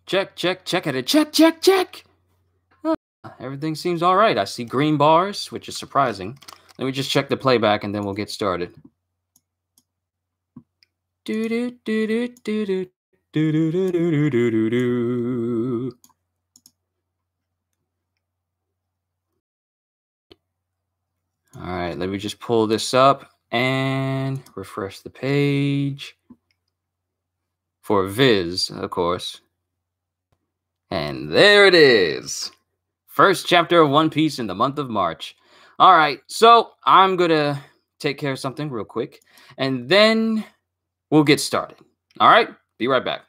Check, check, check at it. Check, check, check. Everything seems all right. I see green bars, which is surprising. Let me just check the playback and then we'll get started. All right, let me just pull this up and refresh the page for Viz, of course. And there it is. First chapter of One Piece in the month of March. All right, so I'm going to take care of something real quick, and then we'll get started. All right, be right back.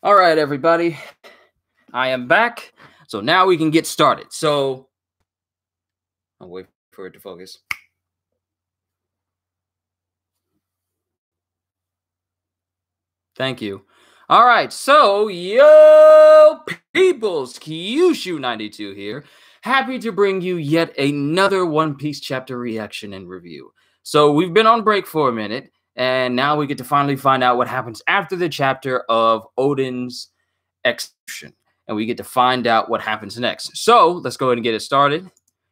All right, everybody. I am back. So now we can get started. So I'll wait for it to focus. Thank you. All right, so yo peoples, Kyushu92 here. Happy to bring you yet another One Piece chapter reaction and review. So we've been on break for a minute, and now we get to finally find out what happens after the chapter of Oden's execution. And we get to find out what happens next. So let's go ahead and get it started.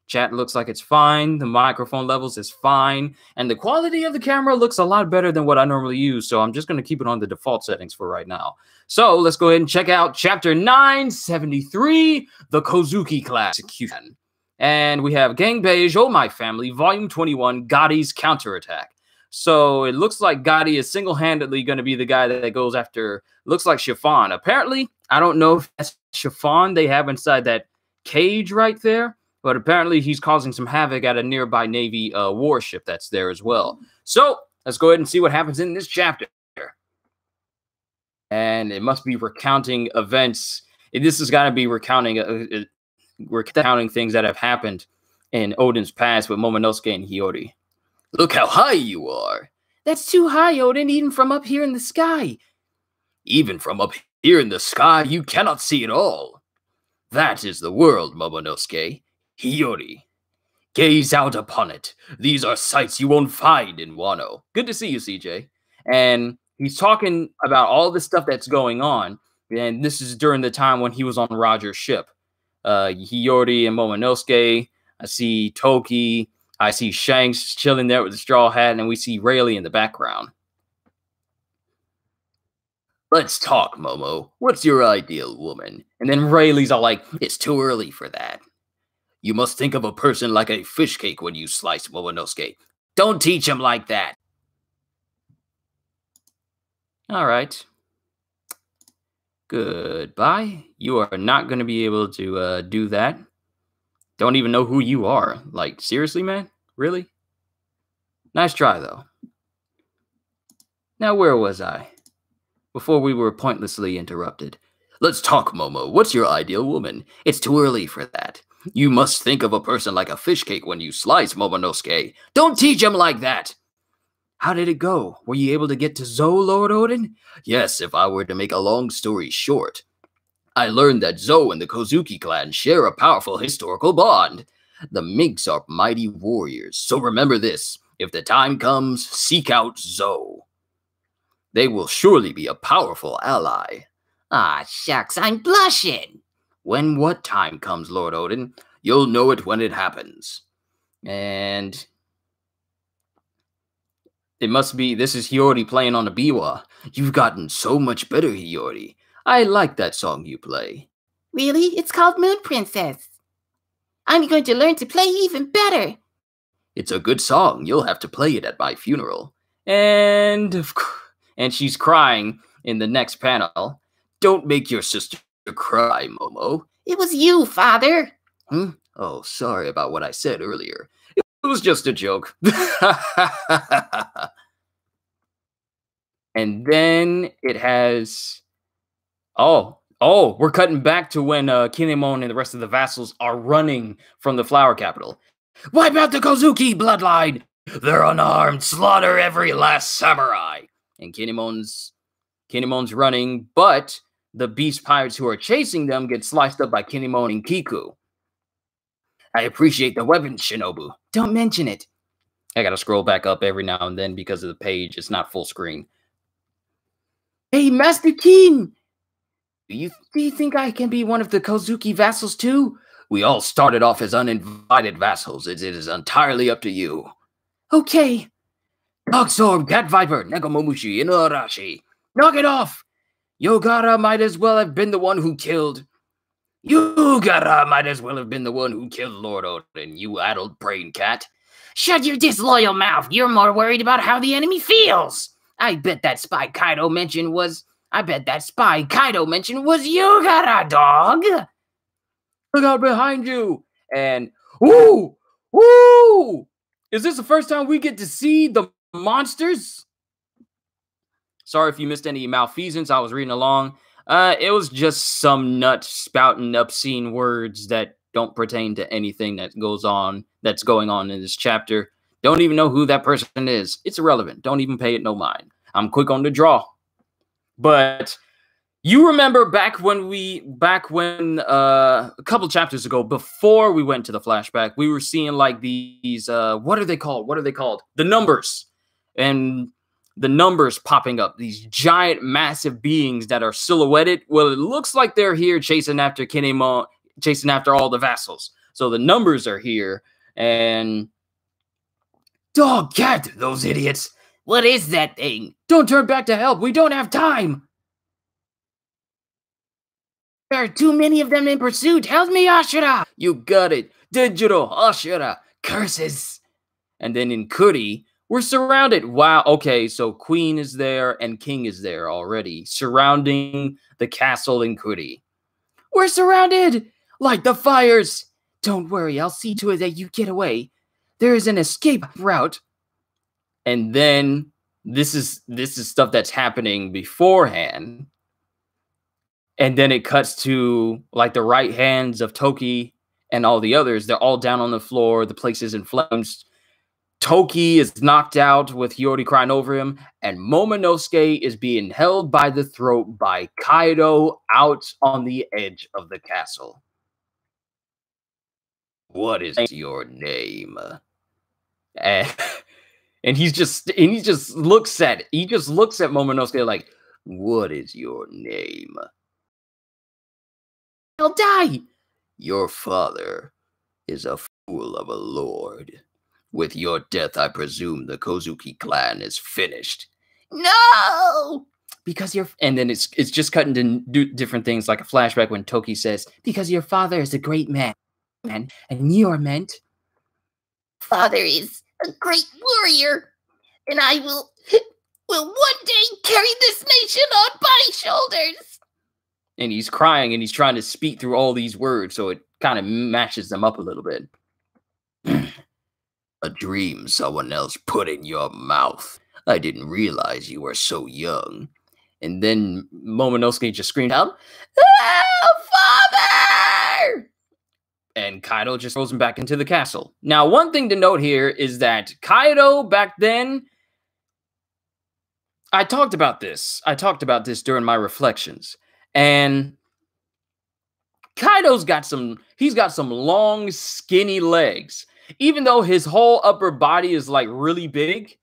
Chat looks like it's fine. The microphone levels is fine. And the quality of the camera looks a lot better than what I normally use. So I'm just going to keep it on the default settings for right now. So let's go ahead and check out Chapter 973, The Kozuki Class Execution. And we have Gangbei, Oh My Family, Volume 21, Gotti's Counterattack. So it looks like Gotti is single-handedly going to be the guy that goes after, looks like Chiffon. Apparently, I don't know if that's Chiffon they have inside that cage right there. But apparently he's causing some havoc at a nearby Navy warship that's there as well. So let's go ahead and see what happens in this chapter. And it must be recounting events. This has got to be recounting things that have happened in Oden's past with Momonosuke and Hiyori. Look how high you are. That's too high, Oden, even from up here in the sky. Even from up here in the sky, you cannot see it all. That is the world, Momonosuke. Hiyori, gaze out upon it. These are sights you won't find in Wano. Good to see you, CJ. And he's talking about all the stuff that's going on. And this is during the time when he was on Roger's ship. Hiyori and Momonosuke. I see Toki. I see Shanks chilling there with the straw hat. And we see Rayleigh in the background. Let's talk, Momo. What's your ideal woman? And then Rayleigh's all like, it's too early for that. You must think of a person like a fish cake when you slice, Momonosuke. Don't teach him like that. All right. Goodbye. You are not going to be able to do that. Don't even know who you are. Like, seriously, man? Really? Nice try, though. Now, where was I? Before we were pointlessly interrupted. Let's talk, Momo. What's your ideal woman? It's too early for that. You must think of a person like a fish cake when you slice, Momonosuke. Don't teach him like that! How did it go? Were you able to get to Zou, Lord Oden? Yes, if I were to make a long story short. I learned that Zou and the Kozuki clan share a powerful historical bond. The Minks are mighty warriors, so remember this. If the time comes, seek out Zoe. They will surely be a powerful ally. Ah, shucks, I'm blushing. When what time comes, Lord Odin? You'll know it when it happens. And it must be, this is Hiyori playing on a biwa. You've gotten so much better, Hiyori. I like that song you play. Really? It's called Moon Princess. I'm going to learn to play even better. It's a good song. You'll have to play it at my funeral. And she's crying in the next panel. Don't make your sister cry, Momo. It was you, Father. Oh, sorry about what I said earlier. It was just a joke. And then it has... Oh, we're cutting back to when Kinemon and the rest of the vassals are running from the flower capital. Wipe out the Kozuki bloodline! They're unarmed! Slaughter every last samurai! And Kinemon's running, but the beast pirates who are chasing them get sliced up by Kinemon and Kiku. I appreciate the weapon, Shinobu. Don't mention it. I gotta scroll back up every now and then because of the page. It's not full screen. Hey, Master King! Do you think I can be one of the Kozuki vassals too? We all started off as uninvited vassals. It is entirely up to you. Okay. Dogstorm, Cat Viper, Nekomamushi, Inuarashi. Knock it off! Yogara might as well have been the one who killed... Yogara might as well have been the one who killed Lord Odin, you addled brain cat. Shut your disloyal mouth. You're more worried about how the enemy feels. I bet that spy Kaido mentioned was Yogara, dog. Look out behind you. And, ooh! Is this the first time we get to see the monsters? Sorry if you missed any malfeasance. I was reading along. It was just some nut spouting obscene words that don't pertain to anything that's going on in this chapter. Don't even know who that person is. It's irrelevant. Don't even pay it no mind. I'm quick on the draw. But you remember back when a couple chapters ago, before we went to the flashback, we were seeing like these what are they called? The numbers. And the numbers popping up, these giant, massive beings that are silhouetted. Well, it looks like they're here chasing after Kinemon, chasing after all the vassals. So the numbers are here, and... Dog, cat, those idiots. What is that thing? Don't turn back to help. We don't have time. There are too many of them in pursuit. Help me, Ashura. You got it. Digital, Ashura. Curses. And then in Kuri... we're surrounded. Wow. Okay, so Queen is there and King is there already, surrounding the castle in Kuri. We're surrounded! Light the fires! Don't worry, I'll see to it that you get away. There is an escape route. And then this is stuff that's happening beforehand. And then it cuts to like the right hands of Toki and all the others. They're all down on the floor. The place is in flames. Toki is knocked out with Hiyori crying over him, and Momonosuke is being held by the throat by Kaido out on the edge of the castle. What is your name? And he just looks at Momonosuke like, what is your name? I'll die. Your father is a fool of a lord. With your death, I presume the Kozuki clan is finished. No! Because and then it's just cutting to different things, like a flashback when Toki says, because your father is a great man, and you are meant. Father is a great warrior, and I will one day carry this nation on my shoulders. And he's crying, and he's trying to speak through all these words, so it kind of mashes them up a little bit. A dream someone else put in your mouth. I didn't realize you were so young. And then Momonosuke just screamed out, Father! And Kaido just throws him back into the castle. Now, one thing to note here is that Kaido back then... I talked about this during my reflections. And Kaido's got he's got some long, skinny legs. Even though his whole upper body is like really big,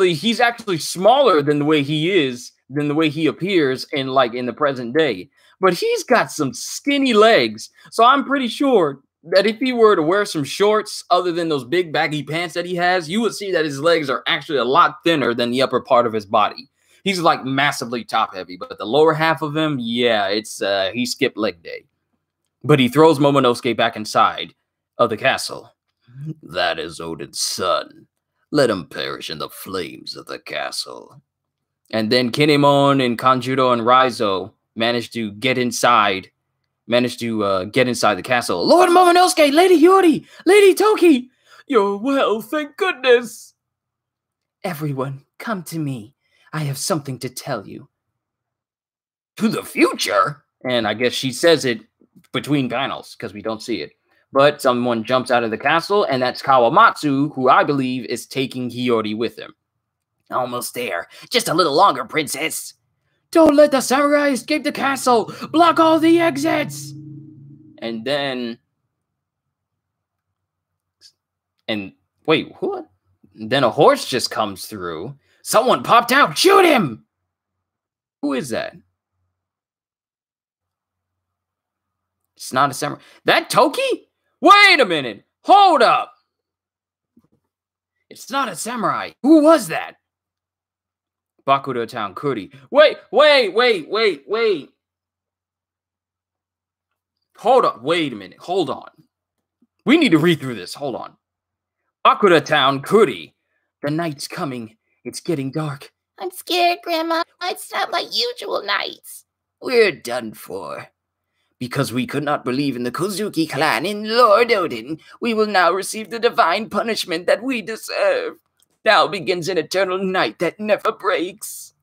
he's actually smaller than the way he appears in the present day. But he's got some skinny legs. So I'm pretty sure that if he were to wear some shorts other than those big baggy pants that he has, you would see that his legs are actually a lot thinner than the upper part of his body. He's like massively top heavy, but the lower half of him, yeah, he skipped leg day. But he throws Momonosuke back inside of the castle. That is Oden's son. Let him perish in the flames of the castle. And then Kinemon and Kanjuro and Raizo managed to get inside the castle. Lord Momonosuke, Lady Hiyori, Lady Toki, you're well, thank goodness. Everyone, come to me. I have something to tell you. To the future? And I guess she says it between panels because we don't see it. But someone jumps out of the castle, and that's Kawamatsu, who I believe is taking Hiyori with him. Almost there. Just a little longer, princess. Don't let the samurai escape the castle. Block all the exits. And then... And wait, what? Then a horse just comes through. Someone popped out. Shoot him! Who is that? It's not a samurai. That Toki? Wait a minute. Hold up. It's not a samurai. Who was that? Bakura Town Kuri. Wait. Hold up. Wait a minute. Hold on. We need to read through this. Hold on. Bakura Town Kuri. The night's coming. It's getting dark. I'm scared, Grandma. It's not like usual nights. We're done for. Because we could not believe in the Kozuki clan in Lord Oden, we will now receive the divine punishment that we deserve. Now begins an eternal night that never breaks.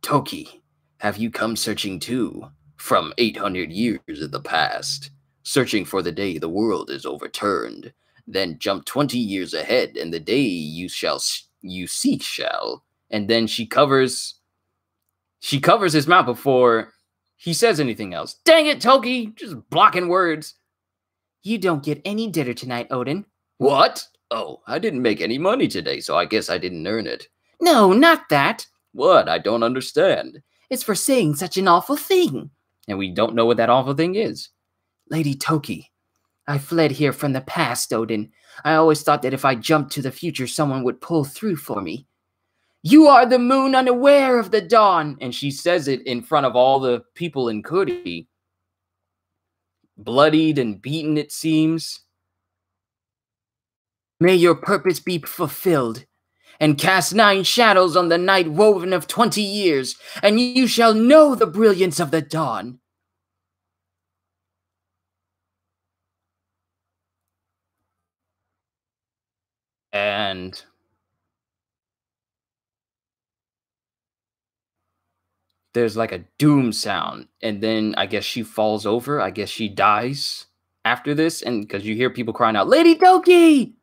Toki, have you come searching too? From 800 years in the past, searching for the day the world is overturned. Then jump 20 years ahead, and the day you seek shall. And then she covers his mouth before he says anything else. Dang it, Toki! Just blocking words. You don't get any dinner tonight, Oden. What? Oh, I didn't make any money today, so I guess I didn't earn it. No, not that. What? I don't understand. It's for saying such an awful thing. And we don't know what that awful thing is. Lady Toki, I fled here from the past, Oden. I always thought that if I jumped to the future, someone would pull through for me. You are the moon unaware of the dawn. And she says it in front of all the people in Kuri. Bloodied and beaten, it seems. May your purpose be fulfilled, and cast 9 shadows on the night woven of 20 years, and you shall know the brilliance of the dawn. And there's like a doom sound, and then I guess she falls over. I guess she dies after this, and because you hear people crying out, Lady Toki!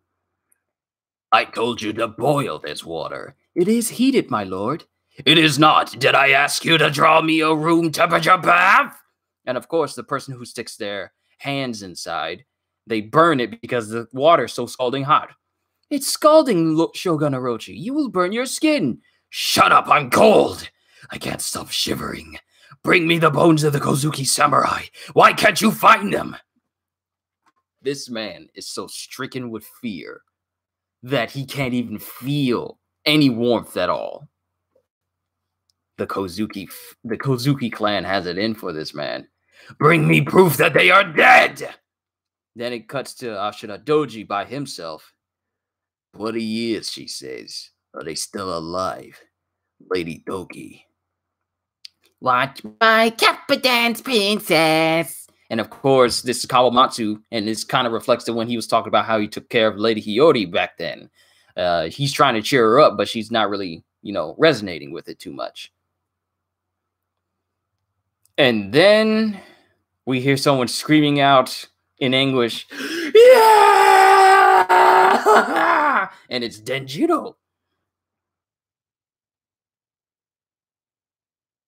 I told you to boil this water. It is heated, my lord. It is not. Did I ask you to draw me a room temperature bath? And of course, the person who sticks their hands inside, they burn it because the water's so scalding hot. It's scalding, Shogun Orochi. You will burn your skin. Shut up, I'm cold. I can't stop shivering. Bring me the bones of the Kozuki samurai. Why can't you find them? This man is so stricken with fear that he can't even feel any warmth at all. The Kozuki clan has it in for this man. Bring me proof that they are dead! Then it cuts to Ashura Doji by himself. 20 years, she says. Are they still alive? Lady Toki. Watch my kappa dance, princess. And of course, this is Kawamatsu, and this kind of reflects to when he was talking about how he took care of Lady Hiyori back then. He's trying to cheer her up, but she's not really, resonating with it too much. And then we hear someone screaming out in anguish, yeah! And it's Denjiro.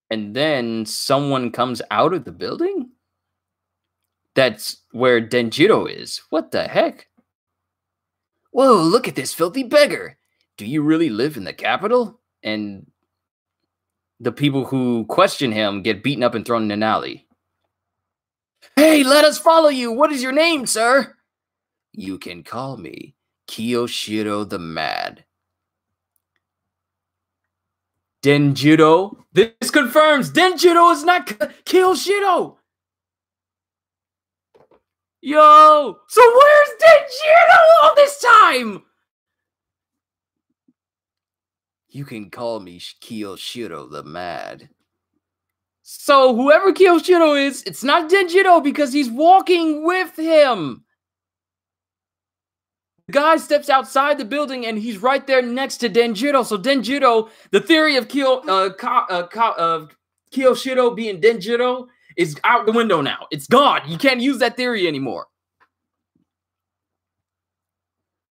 And then someone comes out of the building? That's where Denjiro is. What the heck? Whoa, look at this filthy beggar. Do you really live in the capital? And the people who question him get beaten up and thrown in an alley. Hey, let us follow you. What is your name, sir? You can call me Kiyoshiro the Mad. Denjiro. This confirms Denjiro is not Kiyoshiro. Yo, so where's Denjiro all this time? You can call me Kiyoshiro the Mad. So whoever Kiyoshiro is, it's not Denjiro because he's walking with him. The guy steps outside the building and he's right there next to Denjiro. So Denjiro, the theory of Kiyoshiro being Denjiro is out the window now. It's gone. You can't use that theory anymore.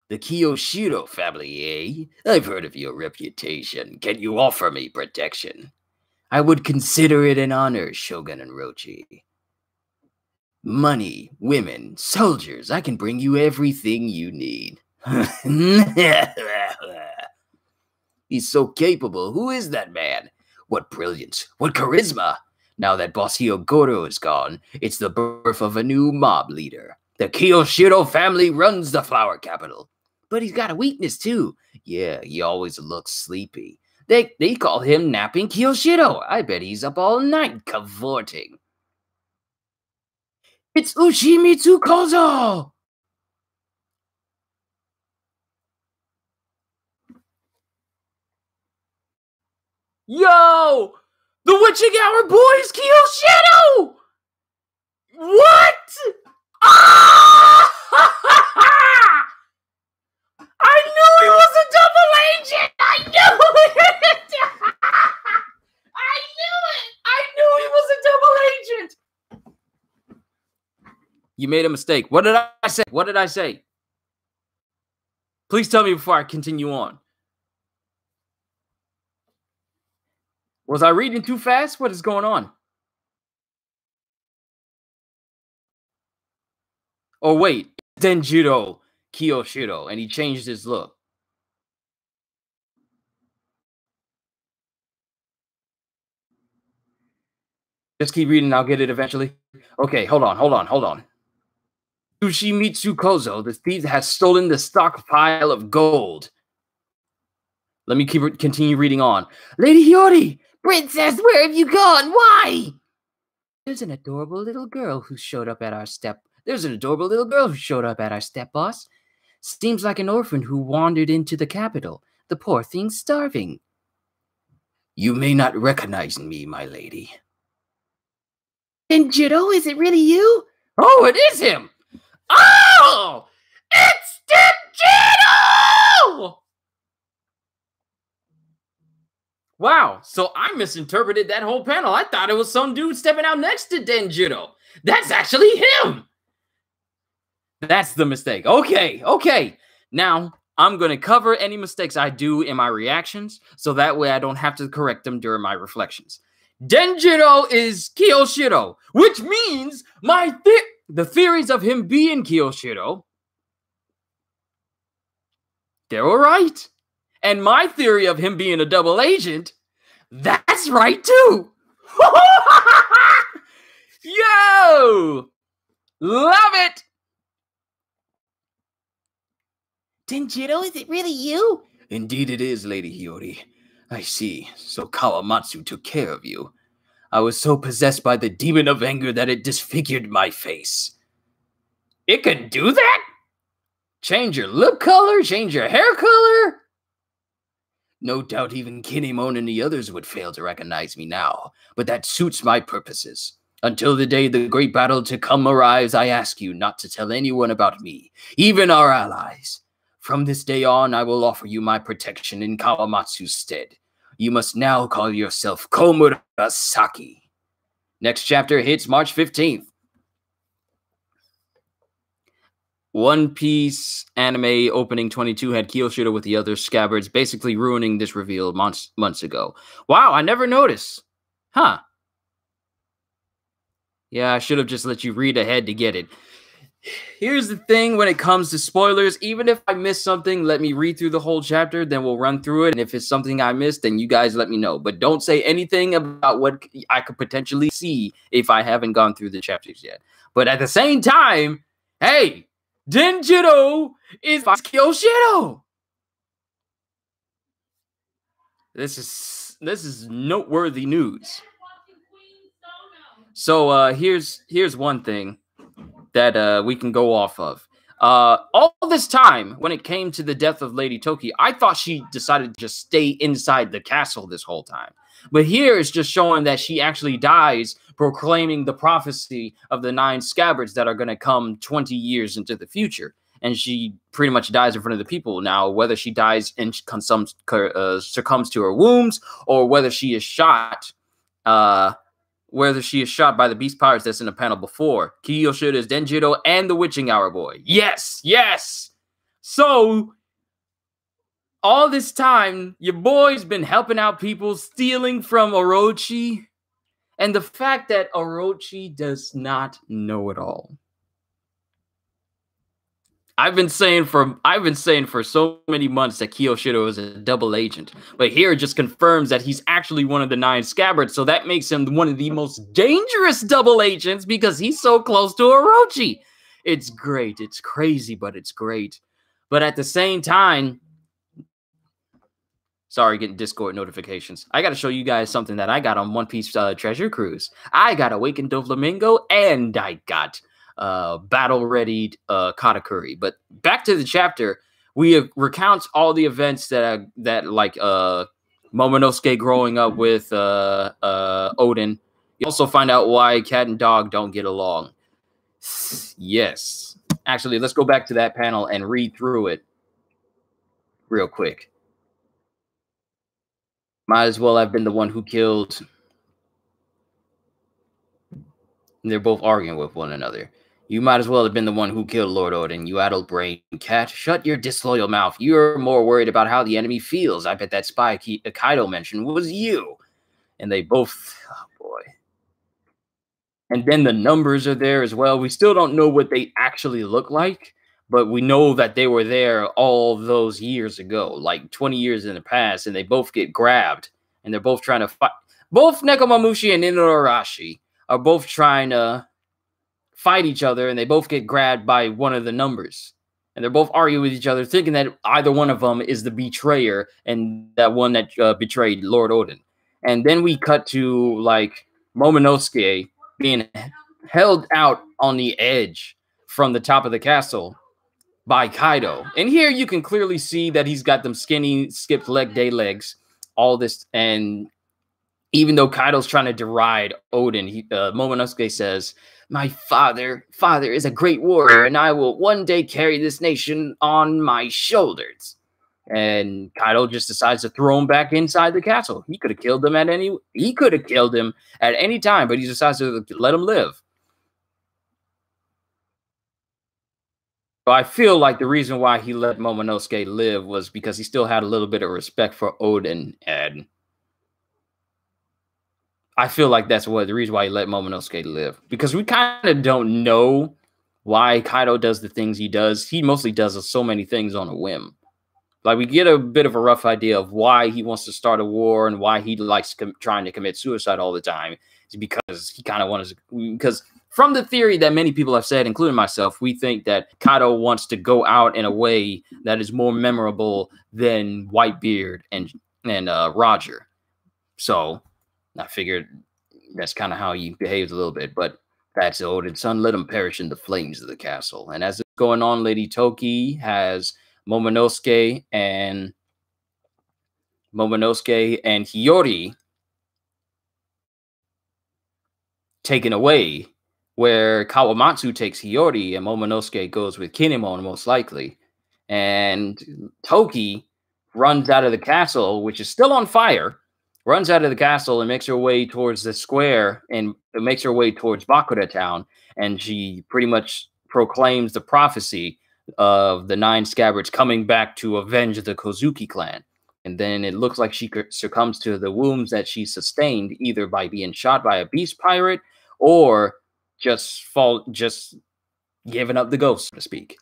The Kiyoshiro family, eh? I've heard of your reputation. Can you offer me protection? I would consider it an honor, Shogun Orochi. Money, women, soldiers, I can bring you everything you need. He's so capable. Who is that man? What brilliance, what charisma. Now that Boss Hyogoro is gone, it's the birth of a new mob leader. The Kiyoshiro family runs the flower capital. But he's got a weakness too. Yeah, he always looks sleepy. They call him Napping Kiyoshiro. I bet he's up all night cavorting. It's Ushimitsu Kozo! Yo! The Witching Hour boys, Kiyoshiro! What? Ah! I knew he was a double agent! I knew it! I knew it! I knew he was a double agent! You made a mistake. What did I say? What did I say? Please tell me before I continue on. Was I reading too fast? What is going on? Oh, wait. Denjiro Kiyoshiro, and he changed his look. Just keep reading, I'll get it eventually. Okay, hold on. Ushimitsu Kozo, the thief, has stolen the stockpile of gold. Let me continue reading on. Lady Hiyori! Princess, where have you gone? Why? There's an adorable little girl who showed up at our step. Boss. Seems like an orphan who wandered into the capital. The poor thing's starving. You may not recognize me, my lady. Denjiro, is it really you? Oh, it is him! Oh! It's Denjiro! Wow, so I misinterpreted that whole panel. I thought it was some dude stepping out next to Denjiro. That's actually him! That's the mistake. Okay. Now, I'm going to cover any mistakes I do in my reactions, so that way I don't have to correct them during my reflections. Denjiro is Kiyoshiro, which means the theories of him being Kiyoshiro, they're all right. And my theory of him being a double agent, that's right too. Yo! Love it! Denjiro, is it really you? Indeed it is, Lady Hiyori. I see. So Kawamatsu took care of you. I was so possessed by the demon of anger that it disfigured my face. It can do that? Change your lip color? Change your hair color? No doubt even Kinemon and the others would fail to recognize me now, but that suits my purposes. Until the day the great battle to come arrives, I ask you not to tell anyone about me, even our allies. From this day on, I will offer you my protection in Kawamatsu's stead. You must now call yourself Komurasaki. Next chapter hits March 15th. One Piece anime opening 22 had Kiyoshiro with the other scabbards, basically ruining this reveal months ago. Wow, I never noticed. Huh. Yeah, I should have just let you read ahead to get it. Here's the thing when it comes to spoilers, even if I miss something, let me read through the whole chapter, then we'll run through it. And if it's something I missed, then you guys let me know. But don't say anything about what I could potentially see if I haven't gone through the chapters yet. But at the same time, hey, Denjiro is Kyoshiro. This is noteworthy news. So here's one thing that we can go off of. All this time, when it came to the death of Lady Toki, I thought she decided to just stay inside the castle this whole time. But here it's just showing that she actually dies, proclaiming the prophecy of the 9 scabbards that are going to come 20 years into the future. And she pretty much dies in front of the people. Now, whether she dies and succumbs to her wounds, or whether she is shot, by the beast pirates that's in the panel before. Kyoshira's Denjiro and the Witching Hour Boy. Yes, yes. So, all this time, your boy's been helping out people, stealing from Orochi. And the fact that Orochi does not know it all. I've been saying for so many months that Kyoshiro is a double agent, but here it just confirms that he's actually one of the 9 scabbards, so that makes him one of the most dangerous double agents because he's so close to Orochi. It's great. It's crazy, but it's great. But at the same time, sorry, getting Discord notifications. I got to show you guys something that I got on One Piece Treasure Cruise. I got Awakened Doflamingo, and I got battle-readied Katakuri. But back to the chapter, we recounts all the events that Momonosuke growing up with Oden. You also find out why cat and dog don't get along. Yes. Actually, let's go back to that panel and read through it real quick. Might as well have been the one who killed. They're both arguing with one another. You might as well have been the one who killed Lord Oden, you addle-brained cat. Shut your disloyal mouth. You're more worried about how the enemy feels. I bet that spy Kaido mentioned was you. And they both... Oh, boy. And then the numbers are there as well. We still don't know what they actually look like, but we know that they were there all those years ago, like 20 years in the past, and they both get grabbed. And they're both trying to fight. Both Nekomamushi and Inuarashi are both trying to fight each other, and they both get grabbed by one of the numbers. And they're both arguing with each other, thinking that either one of them is the betrayer and that one that betrayed Lord Oden. And then we cut to, like, Momonosuke being held out on the edge from the top of the castle by Kaido. And here you can clearly see that he's got them skinny, skipped leg day legs, all this. And even though Kaido's trying to deride Oden, Momonosuke says, my father is a great warrior, and I will one day carry this nation on my shoulders. And Kaido just decides to throw him back inside the castle. He could have killed him at any time, but he decides to let him live. So I feel like the reason why he let Momonosuke live was because he still had a little bit of respect for Oden, and I feel like that's the reason why he let Momonosuke live. Because we kind of don't know why Kaido does the things he does. He mostly does so many things on a whim. Like, we get a bit of a rough idea of why he wants to start a war and why he likes trying to commit suicide all the time. It's because he kind of wants to... Because from the theory that many people have said, including myself, we think that Kaido wants to go out in a way that is more memorable than Whitebeard and Roger. So I figured that's kind of how he behaves a little bit. But that's Oden's son. Let him perish in the flames of the castle. And as it's going on, Lady Toki has Momonosuke and Hiyori taken away, where Kawamatsu takes Hiyori and Momonosuke goes with Kinemon most likely. And Toki runs out of the castle, which is still on fire, runs out of the castle and makes her way towards the square and makes her way towards Bakura town. And she pretty much proclaims the prophecy of the 9 scabbards coming back to avenge the Kozuki clan. And then it looks like she succumbs to the wounds that she sustained, either by being shot by a beast pirate or just giving up the ghost, so to speak.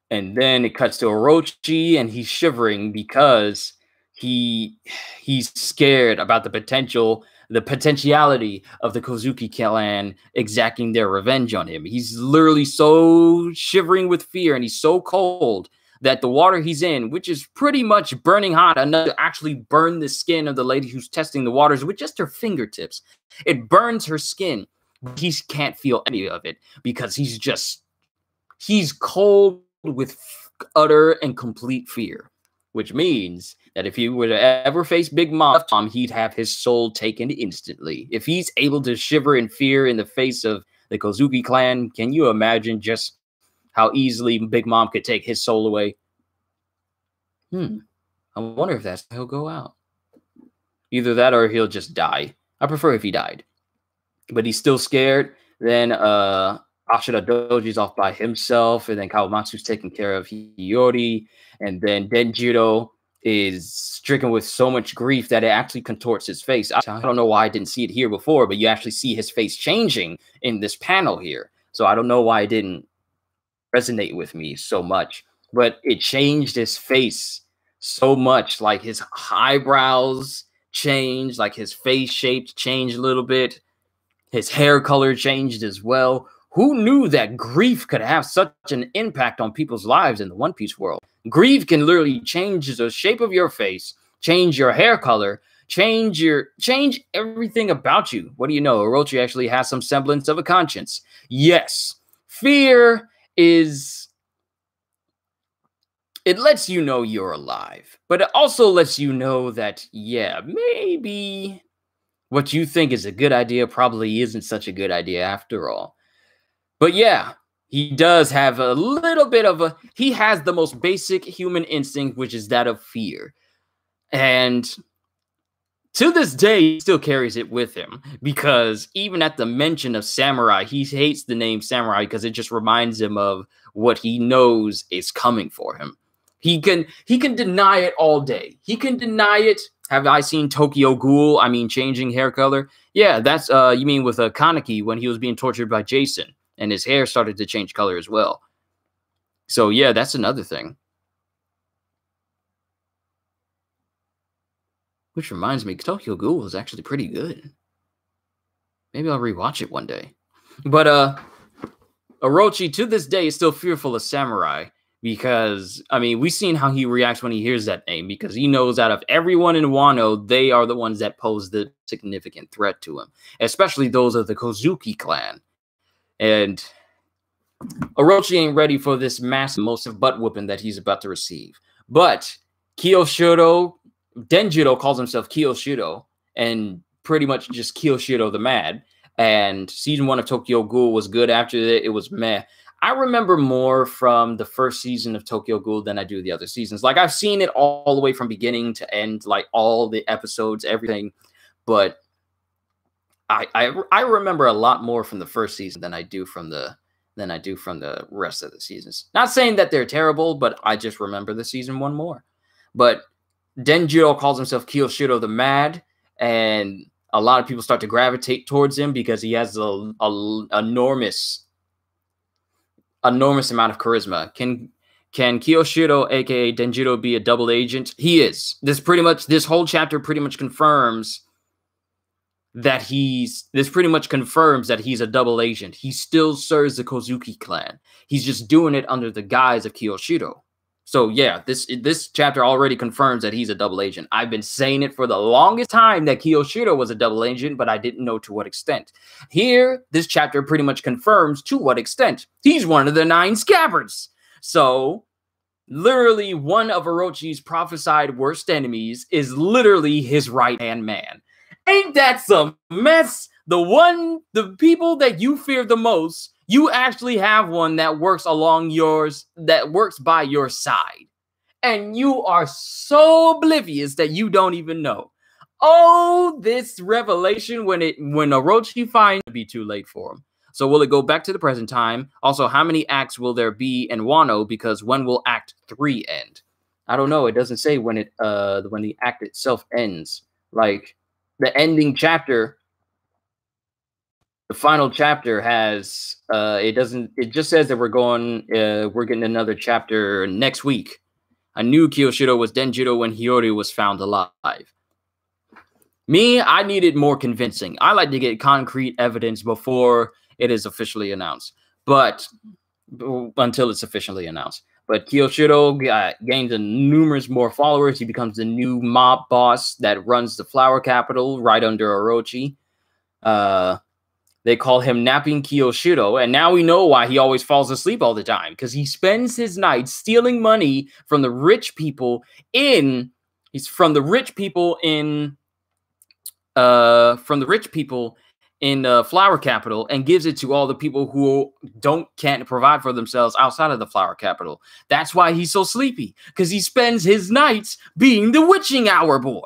And then it cuts to Orochi, and he's shivering because he's scared about the potentiality of the Kozuki clan exacting their revenge on him. He's literally so shivering with fear, and he's so cold that the water he's in, which is pretty much burning hot, enough to actually burn the skin of the lady who's testing the waters with just her fingertips. It burns her skin. He can't feel any of it because he's cold with utter and complete fear, which means that if he were to ever face Big Mom, he'd have his soul taken instantly. If he's able to shiver in fear in the face of the Kozuki clan, can you imagine just how easily Big Mom could take his soul away? I wonder if that's how he'll go out. Either that or he'll just die. I prefer if he died. But he's still scared. Then Ashura Doji's off by himself, and then Kawamatsu's taking care of Hiyori, and then Denjiro is stricken with so much grief that it actually contorts his face. I don't know why I didn't see it here before, but you actually see his face changing in this panel here. So I don't know why it didn't resonate with me so much, but it changed his face so much. Like his eyebrows changed, like his face shape changed a little bit. His hair color changed as well. Who knew that grief could have such an impact on people's lives in the One Piece world? Grief can literally change the shape of your face, change your hair color, change everything about you. What do you know? Orochi actually has some semblance of a conscience. Yes, fear it lets you know you're alive, but it also lets you know that, yeah, maybe what you think is a good idea probably isn't such a good idea after all. But yeah, he does have a little bit of he has the most basic human instinct, which is that of fear. And to this day, he still carries it with him, because even at the mention of samurai, he hates the name samurai because it just reminds him of what he knows is coming for him. He can deny it all day. He can deny it. Have I seen Tokyo Ghoul? I mean, changing hair color? Yeah, that's you mean with Kaneki when he was being tortured by Jason. And his hair started to change color as well. So, yeah, that's another thing. Which reminds me, Tokyo Ghoul is actually pretty good. Maybe I'll rewatch it one day. But Orochi, to this day, is still fearful of samurai. Because, I mean, we've seen how he reacts when he hears that name. Because he knows out of everyone in Wano, they are the ones that pose the significant threat to him. Especially those of the Kozuki clan. And Orochi ain't ready for this massive butt whooping that he's about to receive. But Denjiro calls himself Kiyoshiro, and pretty much just Kiyoshiro the Mad. And season 1 of Tokyo Ghoul was good. After that, it was meh. I remember more from the first season of Tokyo Ghoul than I do the other seasons. Like, I've seen it all the way from beginning to end, like all the episodes, everything. But I remember a lot more from the first season than I do from the rest of the seasons. Not saying that they're terrible, but I just remember the season 1 more. But Denjiro calls himself Kiyoshiro the Mad, and a lot of people start to gravitate towards him because he has an enormous amount of charisma. Can Kiyoshiro, aka Denjiro, be a double agent? He is. This whole chapter pretty much confirms that he's a double agent. He still serves the Kozuki clan. He's just doing it under the guise of Kiyoshiro. So yeah, this chapter already confirms that he's a double agent. I've been saying it for the longest time that Kiyoshiro was a double agent, but I didn't know to what extent. Here, this chapter pretty much confirms to what extent. He's one of the 9 scabbards. So literally one of Orochi's prophesied worst enemies is literally his right-hand man. Ain't that some mess? The people that you fear the most, you actually have one that works by your side. And you are so oblivious that you don't even know. Oh, this revelation when Orochi finds it, be too late for him. So will it go back to the present time? Also, how many acts will there be in Wano? Because when will Act 3 end? I don't know. It doesn't say when the act itself ends. Like, the ending chapter the final chapter has it just says that we're getting another chapter next week. I knew Kiyoshiro was Denjiro when Hiyori was found alive. Me, I needed more convincing. I like to get concrete evidence before it is officially announced, but until it's officially announced. But Kiyoshiro gains numerous more followers. He becomes the new mob boss that runs the Flower Capital right under Orochi. They call him Napping Kiyoshiro, and now we know why he always falls asleep all the time, because he spends his nights stealing money from the rich people in Flower Capital and gives it to all the people who can't provide for themselves outside of the Flower Capital. That's why he's so sleepy, because he spends his nights being the witching hour boy.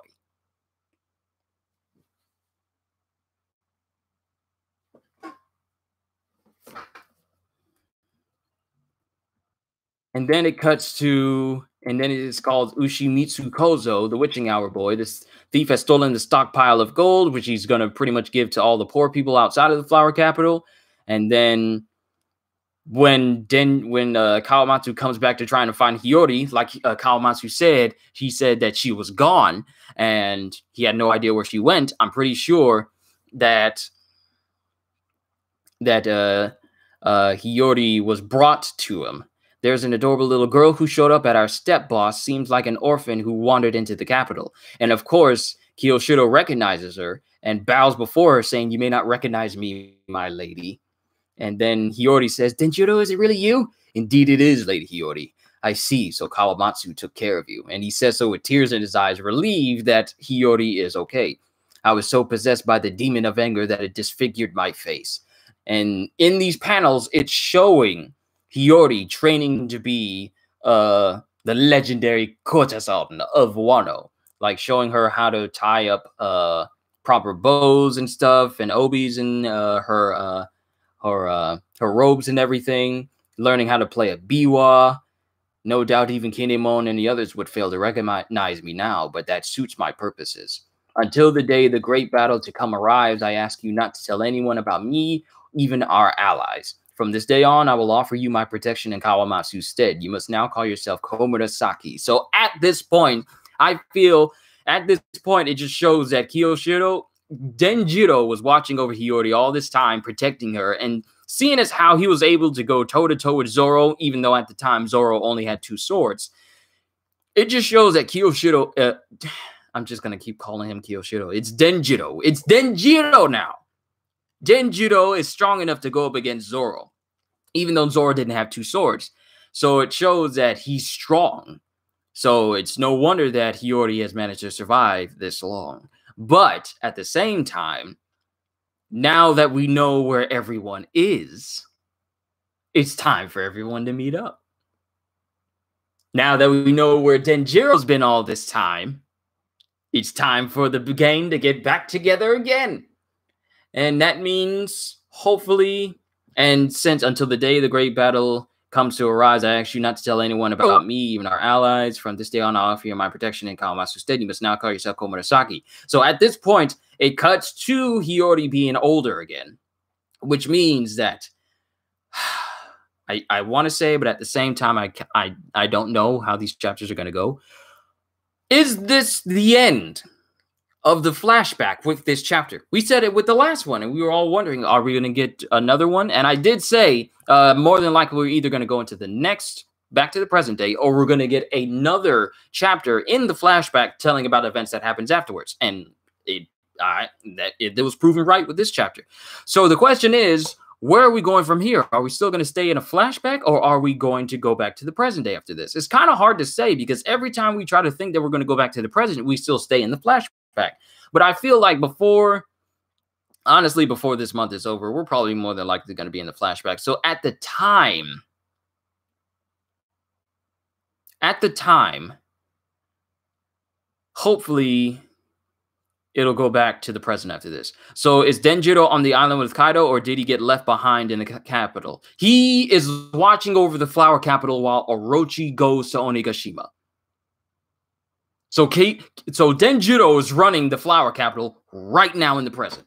And then it cuts to, and then it is called Ushimitsu Kozo, the witching hour boy. This thief has stolen the stockpile of gold, which he's going to pretty much give to all the poor people outside of the Flower Capital. And then when Kawamatsu comes back to trying to find Hiyori, like Kawamatsu said, he said that she was gone and he had no idea where she went. I'm pretty sure that Hiyori was brought to him. There's an adorable little girl who showed up at our step boss, seems like an orphan who wandered into the capital. And of course, Kiyoshiro recognizes her and bows before her, saying, "You may not recognize me, my lady." And then Hiyori says, "Denjiro, is it really you?" "Indeed it is, Lady Hiyori. I see, so Kawamatsu took care of you." And he says so with tears in his eyes, relieved that Hiyori is okay. "I was so possessed by the demon of anger that it disfigured my face." And in these panels, it's showing Hiyori training to be the legendary Kotasan of Wano, like showing her how to tie up proper bows and stuff and obis and her robes and everything, learning how to play a biwa. No doubt even Kinemon and the others would fail to recognize me now, but that suits my purposes. Until the day the great battle to come arrives, I ask you not to tell anyone about me, even our allies. From this day on, I will offer you my protection in Kawamatsu's stead. You must now call yourself Komurasaki. So at this point, it just shows that Denjiro was watching over Hiyori all this time, protecting her, and seeing as how he was able to go toe-to-toe with Zoro, even though at the time Zoro only had 2 swords. It just shows that Kiyoshiro, I'm just going to keep calling him Kiyoshiro. It's Denjiro. It's Denjiro now. Denjiro is strong enough to go up against Zoro, even though Zoro didn't have 2 swords. So it shows that he's strong. So it's no wonder that Hiyori has managed to survive this long. But at the same time, now that we know where everyone is, it's time for everyone to meet up. Now that we know where Denjiro's been all this time, it's time for the gang to get back together again. And that means, hopefully, and since until the day the great battle comes to arise, I ask you not to tell anyone about me, even our allies. From this day on, I'll offer you my protection in Kawamatsu's stead. You must now call yourself Komurasaki. So at this point, it cuts to Hiyori being older again, which means that I want to say, but at the same time, I don't know how these chapters are going to go. Is this the end of the flashback with this chapter? We said it with the last one, and we were all wondering, are we going to get another one? And I did say, more than likely, we're either going to go into the next, back to the present day, or we're going to get another chapter in the flashback telling about events that happens afterwards. And it was proven right with this chapter. So the question is, where are we going from here? Are we still going to stay in a flashback, or are we going to go back to the present day after this? It's kind of hard to say, because every time we try to think that we're going to go back to the present, we still stay in the flashback. But I feel like before this month is over, we're probably more than likely going to be in the flashback. So at the time, hopefully it'll go back to the present after this. So is Denjiro on the island with Kaido, or did he get left behind in the capital? He is watching over the Flower Capital while Orochi goes to Onigashima. So Denjiro is running the Flower Capital right now in the present.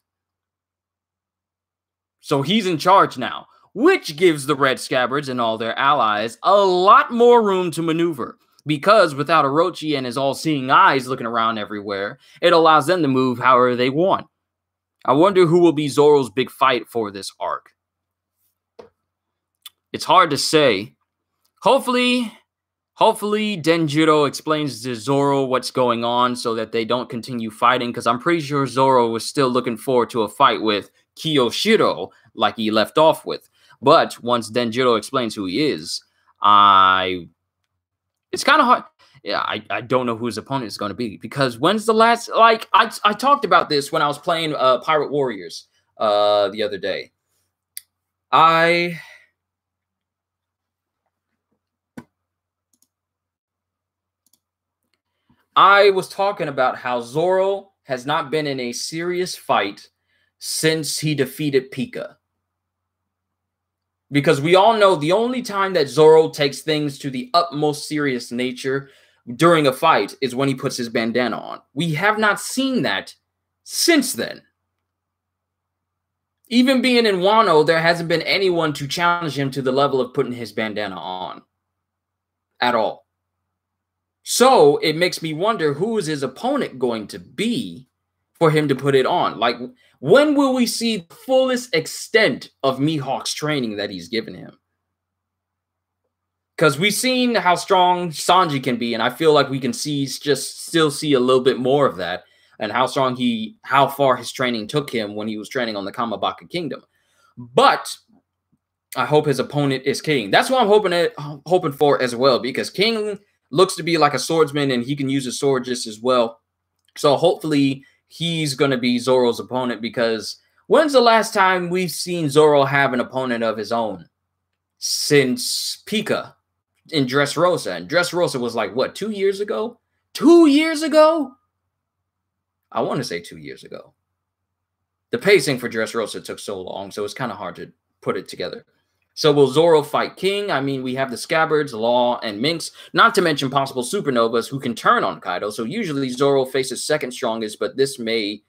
So he's in charge now, which gives the Red Scabbards and all their allies a lot more room to maneuver. Because without Orochi and his all-seeing eyes looking around everywhere, it allows them to move however they want. I wonder who will be Zoro's big fight for this arc. It's hard to say. Hopefully Denjiro explains to Zoro what's going on so that they don't continue fighting, because I'm pretty sure Zoro was still looking forward to a fight with Kiyoshiro like he left off with. But once Denjiro explains who he is, it's kind of hard. Yeah, I don't know who his opponent is going to be, because when's the last, like, I talked about this when I was playing Pirate Warriors the other day. I was talking about how Zoro has not been in a serious fight since he defeated Pika. Because we all know the only time that Zoro takes things to the utmost serious nature during a fight is when he puts his bandana on. We have not seen that since then. Even being in Wano, there hasn't been anyone to challenge him to the level of putting his bandana on. At all. So it makes me wonder, who is his opponent going to be for him to put it on? Like, when will we see the fullest extent of Mihawk's training that he's given him? Because we've seen how strong Sanji can be, and I feel like we can still see a little bit more of that, and how far his training took him when he was training on the Kamabaka Kingdom. But I hope his opponent is King. That's what I'm hoping for as well, because King looks to be like a swordsman, and he can use his sword just as well. So hopefully he's going to be Zoro's opponent, because when's the last time we've seen Zoro have an opponent of his own? Since Pika in Dressrosa. And Dressrosa was like, what, 2 years ago? 2 years ago? I want to say 2 years ago. The pacing for Dressrosa took so long, so it's kind of hard to put it together. So will Zoro fight King? I mean, we have the Scabbards, Law, and Minx, not to mention possible supernovas who can turn on Kaido. So usually Zoro faces second strongest, but this many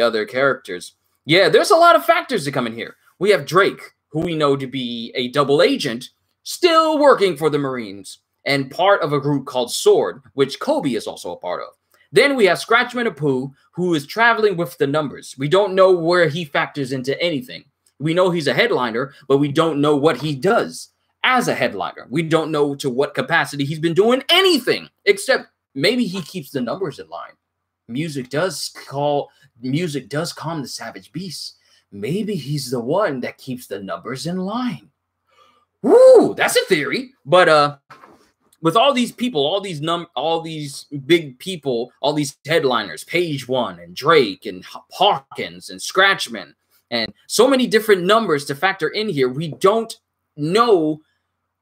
other characters. Yeah, there's a lot of factors that come in here. We have Drake, who we know to be a double agent, still working for the Marines, and part of a group called Sword, which Kobe is also a part of. Then we have Scratchman Apu, who is traveling with the numbers. We don't know where he factors into anything. We know he's a headliner, but we don't know what he does as a headliner. We don't know to what capacity he's been doing anything, except maybe he keeps the numbers in line. Music does calm the savage beasts. Maybe he's the one that keeps the numbers in line. Woo, that's a theory. But with all these people, all these big people, all these headliners, Page One and Drake and Hawkins and Scratchman, and so many different numbers to factor in here, we don't know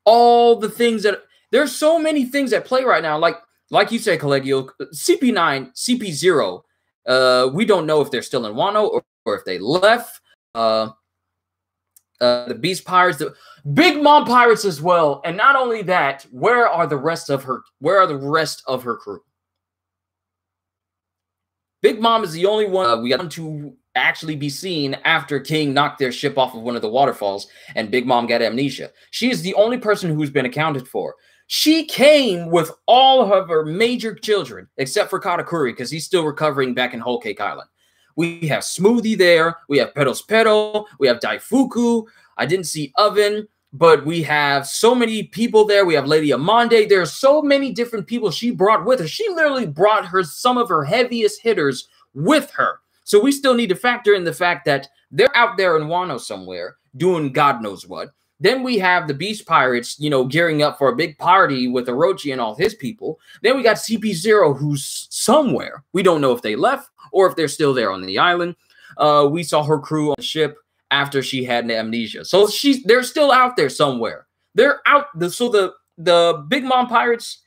all the things that... There's so many things at play right now. Like you said, Collegio, CP9, CP0, we don't know if they're still in Wano or if they left. The Beast Pirates, the Big Mom Pirates as well. And not only that, where are the rest of her crew? Big Mom is the only one we got to actually be seen after King knocked their ship off of one of the waterfalls and Big Mom got amnesia. She is the only person who's been accounted for. She came with all of her major children, except for Katakuri, because he's still recovering back in Whole Cake Island. We have Smoothie there. We have Perospero. We have Daifuku. I didn't see Oven, but we have so many people there. We have Lady Amande. There are so many different people she brought with her. She literally brought some of her heaviest hitters with her. So we still need to factor in the fact that they're out there in Wano somewhere doing God knows what. Then we have the Beast Pirates, gearing up for a big party with Orochi and all his people. Then we got CP0, who's somewhere. We don't know if they left or if they're still there on the island. We saw her crew on the ship after she had amnesia. So they're still out there somewhere. They're out. So the Big Mom Pirates,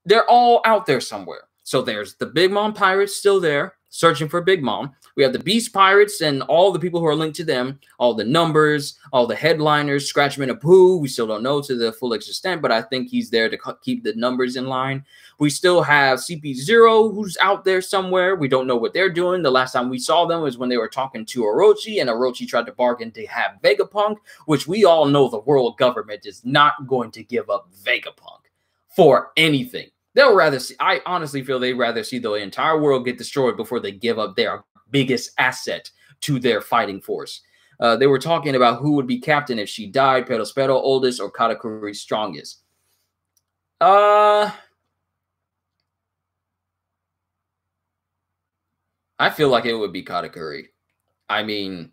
they're all out there somewhere. So there's the Big Mom Pirates still there searching for Big Mom. We have the Beast Pirates and all the people who are linked to them, all the numbers, all the headliners, Scratchman Apu. We still don't know to the full extent, but I think he's there to keep the numbers in line. We still have CP0, who's out there somewhere. We don't know what they're doing. The last time we saw them was when they were talking to Orochi, and Orochi tried to bargain to have Vegapunk, which we all know the world government is not going to give up Vegapunk for anything. They'll rather see, I honestly feel they'd rather see the entire world get destroyed before they give up their biggest asset to their fighting force. They were talking about who would be captain if she died, Perospero oldest or Katakuri strongest. I feel like it would be Katakuri. I mean,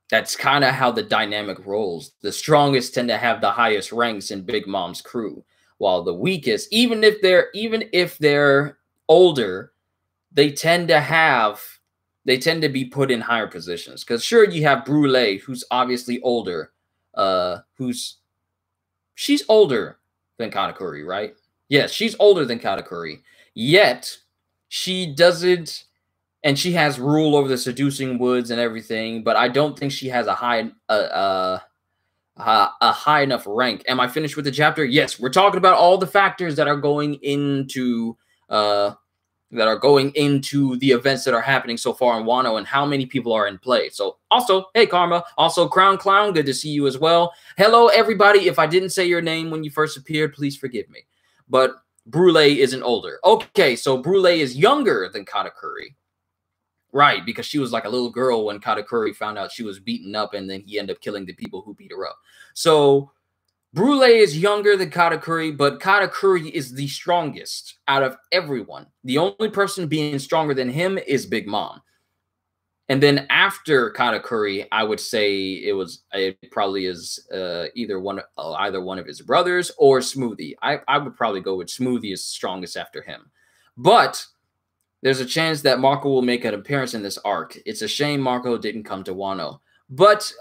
that's kind of how the dynamic rolls. The strongest tend to have the highest ranks in Big Mom's crew, while the weakest, even if they're older, they tend to be put in higher positions. Because sure, you have Brule, who's obviously older, she's older than Katakuri, right? Yes, she's older than Katakuri. Yet she doesn't, and she has rule over the seducing woods and everything. But I don't think she has a high enough rank. Am I finished with the chapter? Yes, we're talking about all the factors that are going into the events that are happening so far in Wano and how many people are in play. So also, hey Karma, also Crown Clown, good to see you as well. Hello everybody. If I didn't say your name when you first appeared, please forgive me. But Brule isn't older. Okay, so Brule is younger than Katakuri. Right, because she was like a little girl when Katakuri found out she was beaten up, and then he ended up killing the people who beat her up. So Brule is younger than Katakuri, but Katakuri is the strongest out of everyone. The only person being stronger than him is Big Mom. And then after Katakuri, I would say it probably is either one of his brothers or Smoothie. I would probably go with Smoothie is strongest after him. But there's a chance that Marco will make an appearance in this arc. It's a shame Marco didn't come to Wano. But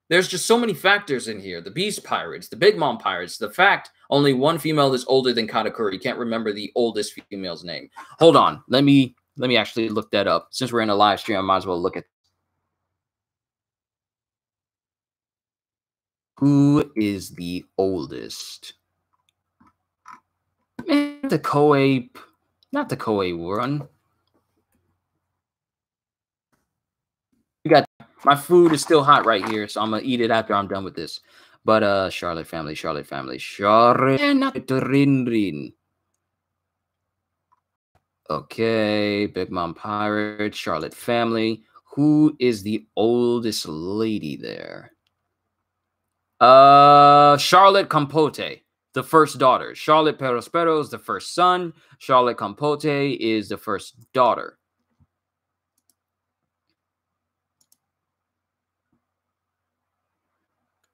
there's just so many factors in here. The Beast Pirates, the Big Mom Pirates, the fact only one female is older than Katakuri. Can't remember the oldest female's name. Hold on. Let me actually look that up. Since we're in a live stream, I might as well look at who is the oldest. The Koei... Not the Koei run. We got my food is still hot right here, so I'm gonna eat it after I'm done with this. But Charlotte family, Charlotte, not Rin. Okay, Big Mom Pirate, Charlotte family. Who is the oldest lady there? Charlotte Compote. The first daughter. Charlotte Perospero is the first son. Charlotte Compote is the first daughter.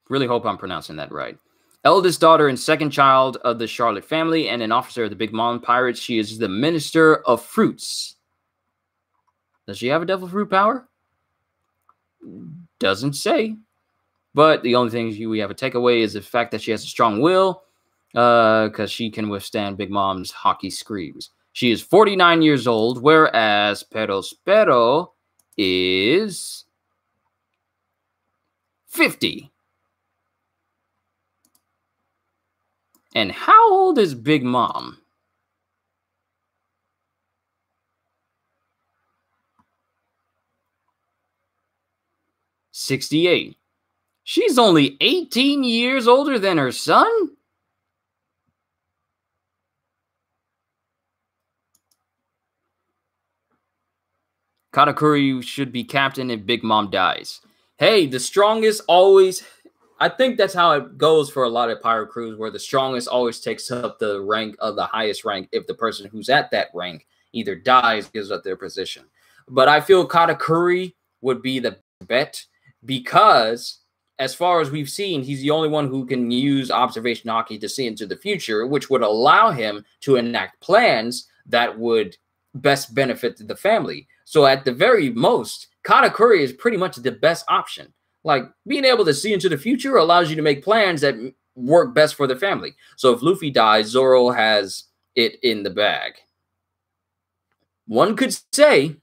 Really hope I'm pronouncing that right. Eldest daughter and second child of the Charlotte family and an officer of the Big Mom Pirates. She is the Minister of Fruits. Does she have a devil fruit power? Doesn't say. But the only thing we have a takeaway is the fact that she has a strong will. Because she can withstand Big Mom's hockey screams. She is 49 years old, whereas Perospero is 50. And how old is Big Mom? '68. She's only 18 years older than her son? Katakuri should be captain if Big Mom dies. Hey, the strongest always... I think that's how it goes for a lot of pirate crews, where the strongest always takes up the rank of the highest rank if the person who's at that rank either dies, gives up their position. But I feel Katakuri would be the bet because, as far as we've seen, he's the only one who can use observation hockey to see into the future, which would allow him to enact plans that would best benefit the family. So at the very most, Katakuri is pretty much the best option. Like, being able to see into the future allows you to make plans that work best for the family. So if Luffy dies, Zoro has it in the bag. one could say,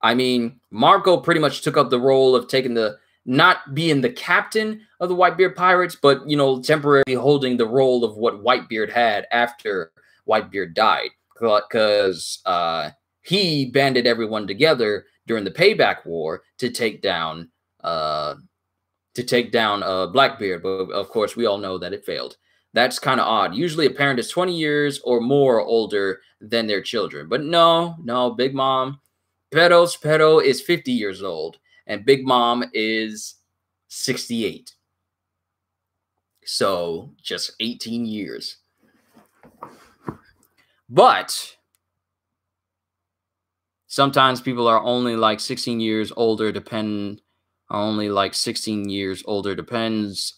I mean, Marco pretty much took up the role of taking the, not being the captain of the Whitebeard Pirates, but, you know, temporarily holding the role of what Whitebeard had after Whitebeard died. Because he banded everyone together during the Payback War to take down Blackbeard. But of course, we all know that it failed. That's kind of odd. Usually a parent is 20 years or more older than their children. But no, Big Mom, Pero is 50 years old, and Big Mom is 68. So just 18 years. But sometimes people are only like 16 years older, depends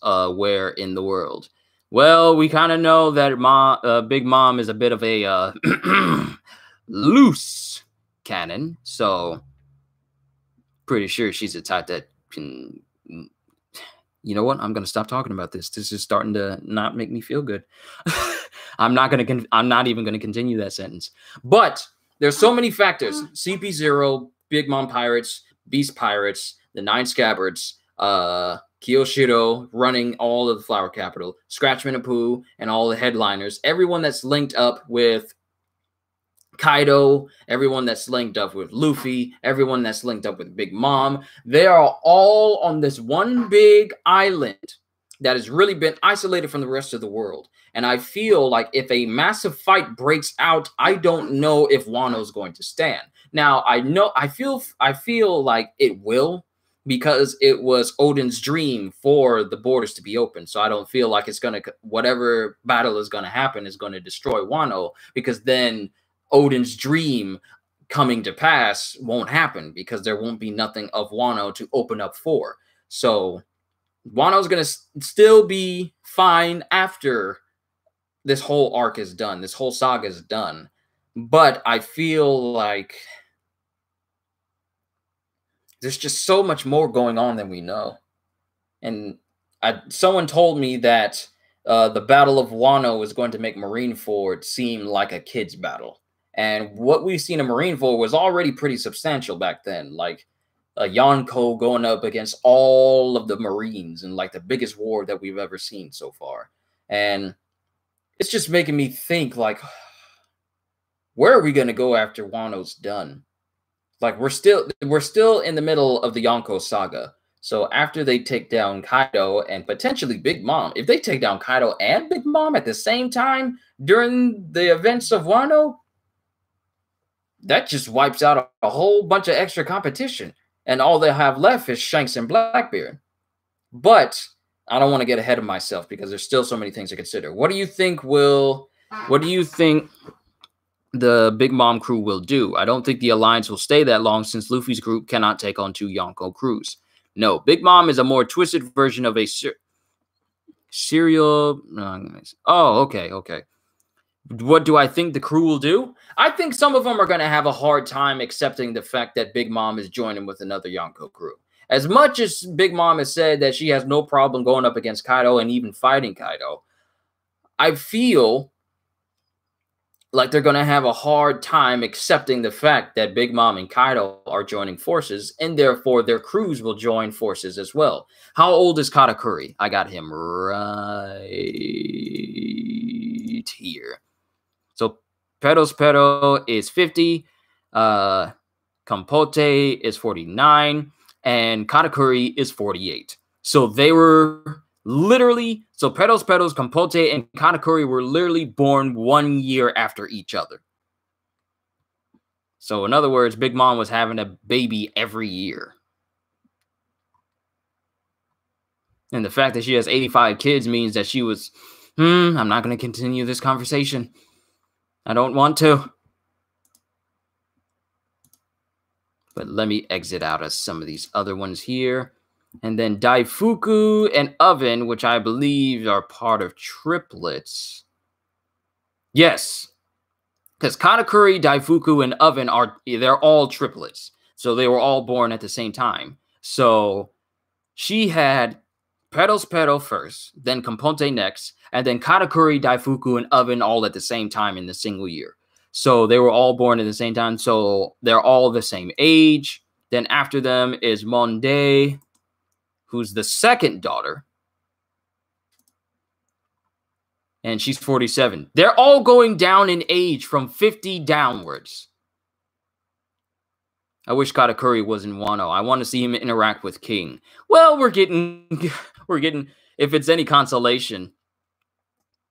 where in the world. Well, we kind of know that Big Mom is a bit of a loose cannon, so pretty sure she's the type that can. You know what? I'm gonna stop talking about this. This is starting to not make me feel good. I'm not even gonna continue that sentence. But there's so many factors: CP0, Big Mom Pirates, Beast Pirates, the Nine Scabbards, Kiyoshiro running all of the Flower Capital, Scratchman and Pooh, and all the headliners. Everyone that's linked up with Kaido, everyone that's linked up with Luffy, everyone that's linked up with Big Mom. They are all on this one big island that has really been isolated from the rest of the world. And I feel like if a massive fight breaks out, I don't know if Wano's going to stand. Now, I feel like it will, because it was Odin's dream for the borders to be open. So I don't feel like it's going to, whatever battle is going to happen is going to destroy Wano, because then Odin's dream coming to pass won't happen, because there won't be nothing of Wano to open up for. So Wano's going to still be fine after this whole arc is done. This whole saga is done. But I feel like there's just so much more going on than we know. And someone told me that the Battle of Wano is going to make Marineford seem like a kid's battle. And what we've seen in Marineford was already pretty substantial back then. Like Yonko going up against all of the Marines in like the biggest war that we've ever seen so far. And it's just making me think, like, where are we going to go after Wano's done? Like, we're still in the middle of the Yonko saga. So after they take down Kaido and potentially Big Mom, if they take down Kaido and Big Mom at the same time during the events of Wano, that just wipes out a whole bunch of extra competition. And all they have left is Shanks and Blackbeard. But I don't want to get ahead of myself, because there's still so many things to consider. What do you think the Big Mom crew will do? I don't think the alliance will stay that long, since Luffy's group cannot take on 2 Yonko crews. No, Big Mom is a more twisted version of a serial. Oh, okay. What do I think the crew will do? I think some of them are going to have a hard time accepting the fact that Big Mom is joining with another Yonko crew. As much as Big Mom has said that she has no problem going up against Kaido and even fighting Kaido, I feel like they're going to have a hard time accepting the fact that Big Mom and Kaido are joining forces, and therefore their crews will join forces as well. How old is Katakuri? I got him right here. So Pero is 50, Kampote is 49, and Katakuri is 48. So they were literally, so Peros, Kampote, and Katakuri were literally born 1 year after each other. So in other words, Big Mom was having a baby every year. And the fact that she has 85 kids means that she was, I'm not going to continue this conversation. I don't want to. But let me exit out of some of these other ones here. And then Daifuku and Oven, which I believe are part of triplets. Yes. Because Katakuri, Daifuku, and Oven they're all triplets. So they were all born at the same time. So she had Pero first, then Kampote next, and then Katakuri, Daifuku, and Oven all at the same time in the single year. So they were all born at the same time. So they're all the same age. Then after them is Monde, who's the second daughter. And she's 47. They're all going down in age from 50 downwards. I wish Katakuri was in Wano. I want to see him interact with King. Well, we're getting, if it's any consolation,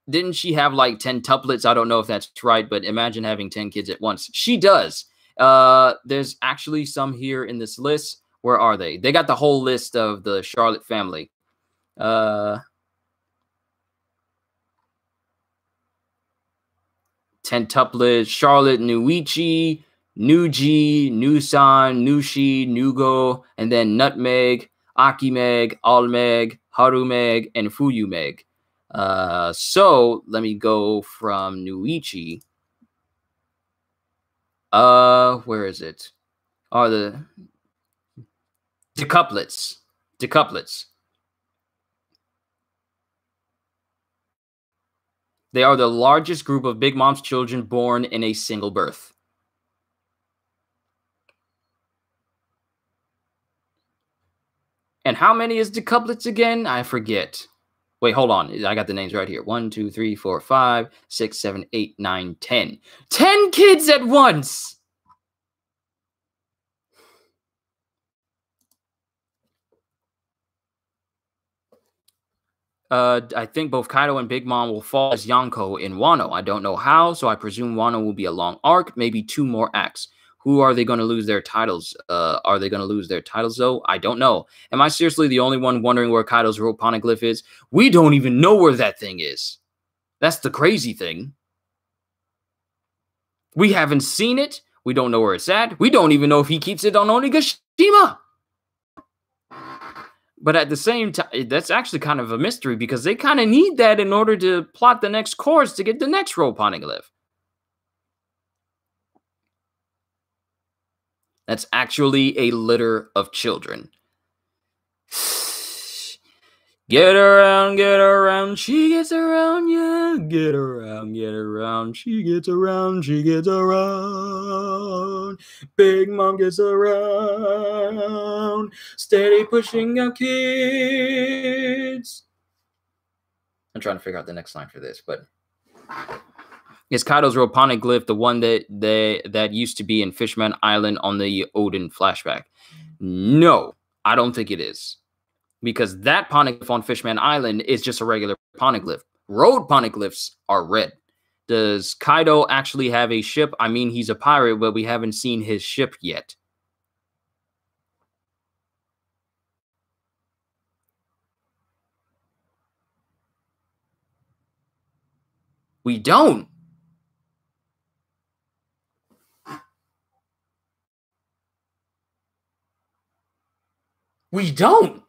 didn't she have like 10 tuplets? I don't know if that's right, but imagine having 10 kids at once. She does. There's actually some here in this list. Where are they? They got the whole list of the Charlotte family. 10 tuplets: Charlotte, Nuichi, Nuji, Nusan, Nushi, Nugo, and then Nutmeg, Akimeg, Almeg, Harumeg, and Fuyumeg. So let me go from Nuichi. Where is it? Are the decuplets. Decuplets. They are the largest group of Big Mom's children born in a single birth. And how many is decuplets again? I forget. Wait, hold on. I got the names right here. 1, 2, 3, 4, 5, 6, 7, 8, 9, 10. 10 kids at once! I think both Kaido and Big Mom will fall as Yonko in Wano. I don't know how, so I presume Wano will be a long arc, maybe 2 more acts. Who are they going to lose their titles? Are they going to lose their titles, though? I don't know. Am I seriously the only one wondering where Kaido's rope poneglyph is? We don't even know where that thing is. That's the crazy thing. We haven't seen it. We don't know where it's at. We don't even know if he keeps it on Onigashima. But at the same time, that's actually kind of a mystery because they kind of need that in order to plot the next course to get the next rope poneglyph. That's actually a litter of children. Get around, she gets around, yeah. Get around, she gets around, she gets around. Big Mom gets around, steady pushing out kids. I'm trying to figure out the next line for this, but is Kaido's rope poneglyph the one that used to be in Fishman Island on the Odin flashback? No, I don't think it is. Because that poneglyph on Fishman Island is just a regular poneglyph. Road poneglyphs are red. Does Kaido actually have a ship? I mean, he's a pirate, but we haven't seen his ship yet. We don't. We don't.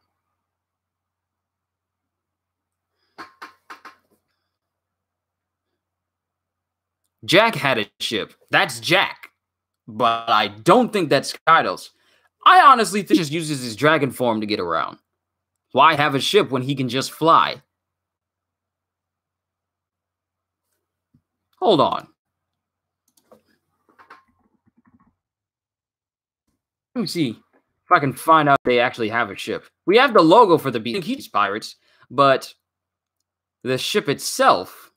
Jack had a ship. That's Jack. But I don't think that's Kaido's. I honestly think he just uses his dragon form to get around. Why have a ship when he can just fly? Hold on. Let me see if I can find out if they actually have a ship. We have the logo for the Beach Pirates, but the ship itself,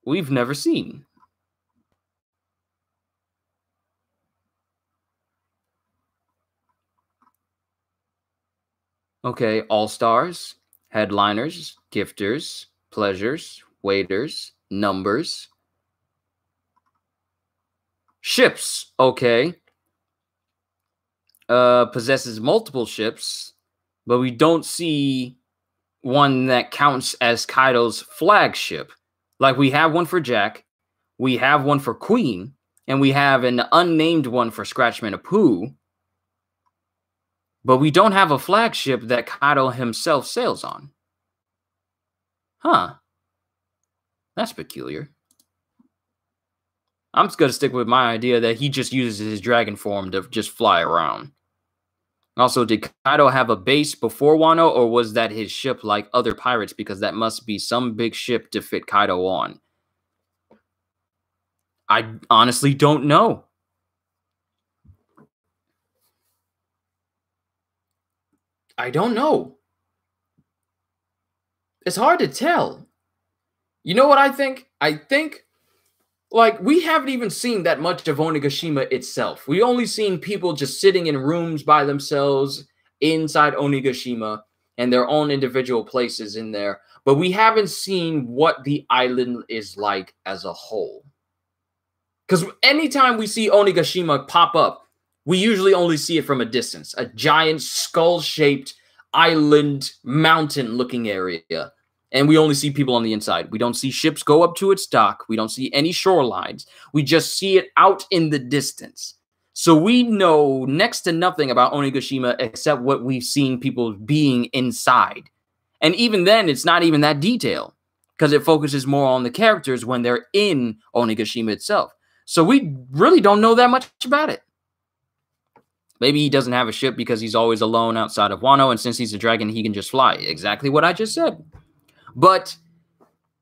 we've never seen. Okay, all-stars, headliners, gifters, pleasures, waiters, numbers. Ships, okay. Possesses multiple ships, but we don't see one that counts as Kaido's flagship. Like, we have one for Jack, we have one for Queen, and we have an unnamed one for Scratchman Apoo. But we don't have a flagship that Kaido himself sails on. Huh. That's peculiar. I'm just going to stick with my idea that he just uses his dragon form to just fly around. Also, did Kaido have a base before Wano, or was that his ship like other pirates? Because that must be some big ship to fit Kaido on. I honestly don't know. I don't know. It's hard to tell. You know what I think? I think, like, we haven't even seen that much of Onigashima itself. We only seen people just sitting in rooms by themselves inside Onigashima and their own individual places in there. But we haven't seen what the island is like as a whole. Because anytime we see Onigashima pop up, we usually only see it from a distance. A giant skull-shaped island mountain-looking area. And we only see people on the inside. We don't see ships go up to its dock. We don't see any shorelines. We just see it out in the distance. So we know next to nothing about Onigashima except what we've seen people being inside. And even then, it's not even that detailed because it focuses more on the characters when they're in Onigashima itself. So we really don't know that much about it. Maybe he doesn't have a ship because he's always alone outside of Wano, and since he's a dragon, he can just fly. Exactly what I just said. But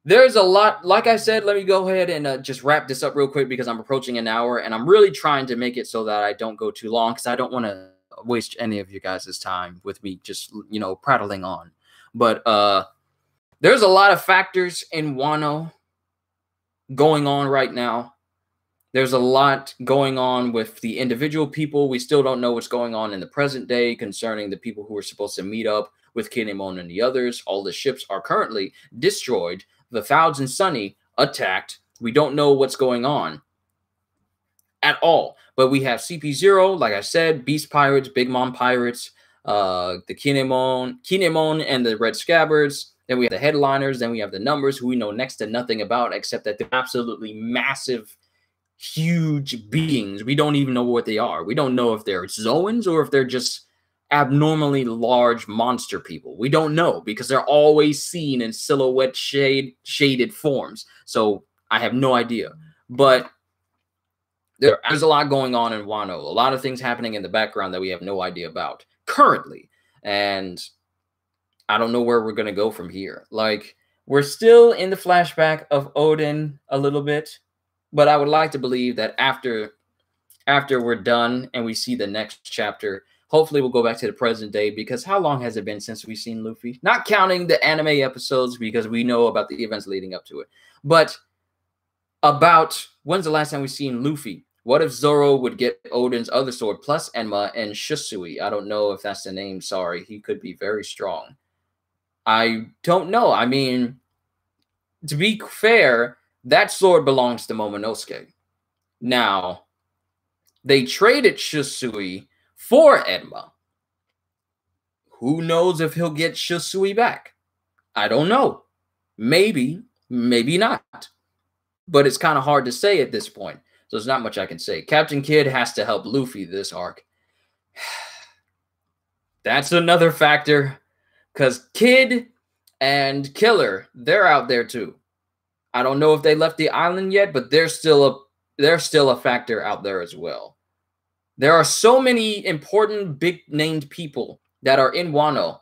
there's a lot, like I said, let me go ahead and just wrap this up real quick because I'm approaching an hour, and I'm really trying to make it so that I don't go too long because I don't want to waste any of you guys' time with me just, you know, prattling on. But there's a lot of factors in Wano going on right now. There's a lot going on with the individual people. We still don't know what's going on in the present day concerning the people who are supposed to meet up with Kinemon and the others. All the ships are currently destroyed. The Fouds and Sunny attacked. We don't know what's going on at all. But we have CP0, like I said, Beast Pirates, Big Mom Pirates, the Kinemon and the Red Scabbards. Then we have the headliners. Then we have the numbers who we know next to nothing about except that they're absolutely massive, huge beings. We don't even know what they are. We don't know if they're Zoans or if they're just abnormally large monster people. We don't know because they're always seen in silhouette shaded forms. So I have no idea. But there's a lot going on in Wano. A lot of things happening in the background that we have no idea about currently. And I don't know where we're going to go from here. Like, we're still in the flashback of Oden a little bit. But I would like to believe that after we're done and we see the next chapter, hopefully we'll go back to the present day, because how long has it been since we've seen Luffy? Not counting the anime episodes because we know about the events leading up to it. But about when's the last time we've seen Luffy? What if Zoro would get Oden's other sword plus Enma and Shisui? I don't know if that's the name. Sorry. He could be very strong. I don't know. I mean, to be fair, that sword belongs to Momonosuke. Now, they traded Shisui for Enma. Who knows if he'll get Shisui back? I don't know. Maybe, maybe not. But it's kind of hard to say at this point. So there's not much I can say. Captain Kidd has to help Luffy this arc. That's another factor. Because Kidd and Killer, they're out there too. I don't know if they left the island yet, but they're still a factor out there as well. There are so many important big-named people that are in Wano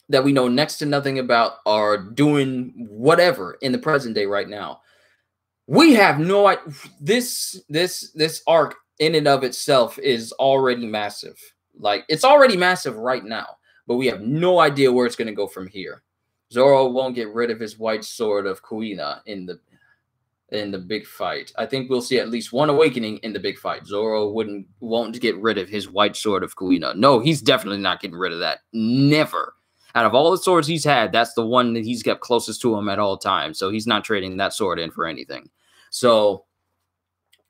that we know next to nothing about are doing whatever in the present day right now. We have no idea. This arc in and of itself is already massive. Like, it's already massive right now, but we have no idea where it's going to go from here. Zoro won't get rid of his white sword of Kuina in the big fight. I think we'll see at least one awakening in the big fight. Zoro won't get rid of his white sword of Kuina. No, he's definitely not getting rid of that. Never. Out of all the swords he's had, that's the one that he's kept closest to him at all times. So he's not trading that sword in for anything. So,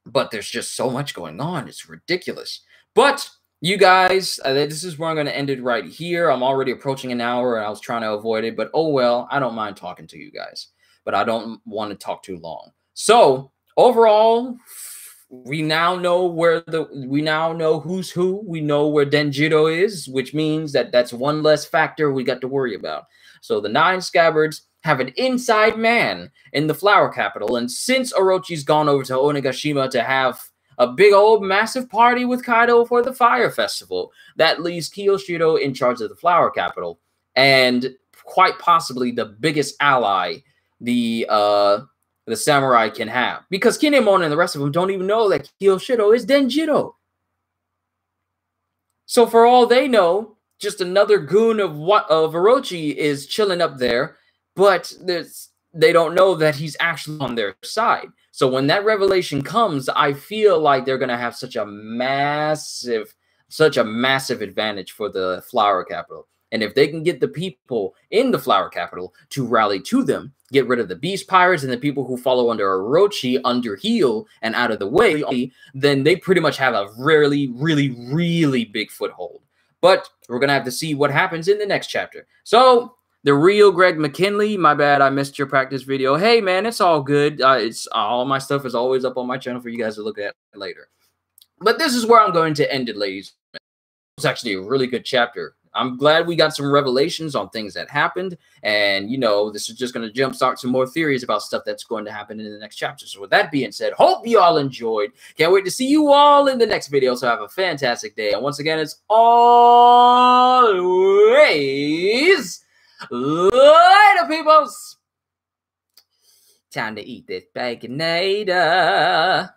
but there's just so much going on. It's ridiculous. But you guys, this is where I'm going to end it right here. I'm already approaching an hour, and I was trying to avoid it. But oh well, I don't mind talking to you guys. But I don't want to talk too long. So overall, we now know who's who. We know where Denjiro is, which means that that's one less factor we got to worry about. So the 9 Scabbards have an inside man in the Flower Capital, and since Orochi's gone over to Onigashima to have a big old massive party with Kaido for the Fire Festival, that leaves Kiyoshiro in charge of the Flower Capital, and quite possibly the biggest ally, the the samurai can have. Because Kinemon and the rest of them don't even know that Kiyoshiro is Denjiro. So for all they know, just another goon of Orochi is chilling up there, but they don't know that he's actually on their side. So when that revelation comes, I feel like they're going to have such a massive advantage for the Flower Capital. And if they can get the people in the Flower Capital to rally to them, get rid of the Beast Pirates and the people who follow under Orochi under heel and out of the way, then they pretty much have a really, really, really big foothold. But we're going to have to see what happens in the next chapter. So, the real Greg McKinley, my bad, I missed your practice video. Hey, man, it's all good. It's all my stuff is always up on my channel for you guys to look at later. But this is where I'm going to end it, ladies. It's actually a really good chapter. I'm glad we got some revelations on things that happened. And, you know, this is just going to jumpstart some more theories about stuff that's going to happen in the next chapter. So with that being said, hope you all enjoyed. Can't wait to see you all in the next video. So have a fantastic day. And once again, it's always later, peoples. Time to eat this Baconator.